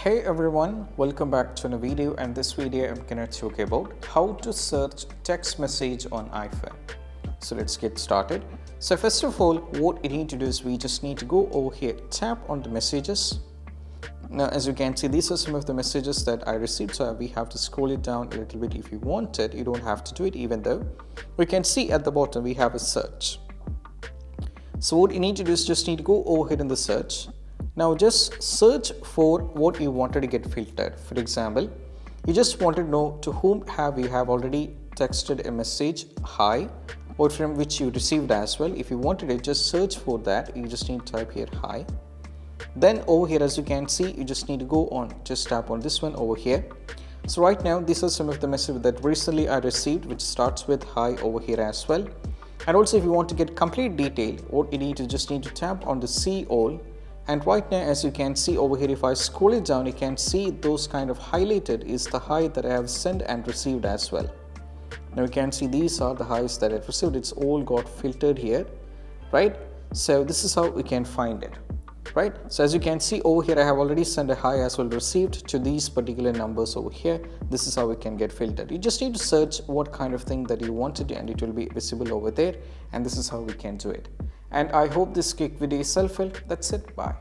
Hey everyone, welcome back to another video, and this video I'm gonna talk about how to search text message on iPhone. So let's get started. So first of all, what you need to do is we just need to go over here, tap on the messages. Now as you can see, these are some of the messages that I received, so we have to scroll it down a little bit if you want it. You don't have to do it, even though we can see at the bottom we have a search. So what you need to do is just need to go over here in the search. Now just search for what you wanted to get filtered. For example, you just wanted to know to whom you have already texted a message hi, or from which you received as well. If you wanted it, just search for that. You just need to type here hi. Then over here, as you can see, you just need to go on, just tap on this one over here. So right now, these are some of the messages that recently I received, which starts with hi over here as well. And also if you want to get complete detail, what you need to just need to tap on the see all. And right now, as you can see over here, if I scroll it down, you can see those kind of highlighted is the hi that I have sent and received as well. Now you can see these are the highs that I've received. It's all got filtered here, right? So this is how we can find it, right? So as you can see over here, I have already sent a hi as well received to these particular numbers over here. This is how we can get filtered. You just need to search what kind of thing that you wanted and it will be visible over there. And this is how we can do it. And I hope this quick video is helpful. That's it. Bye.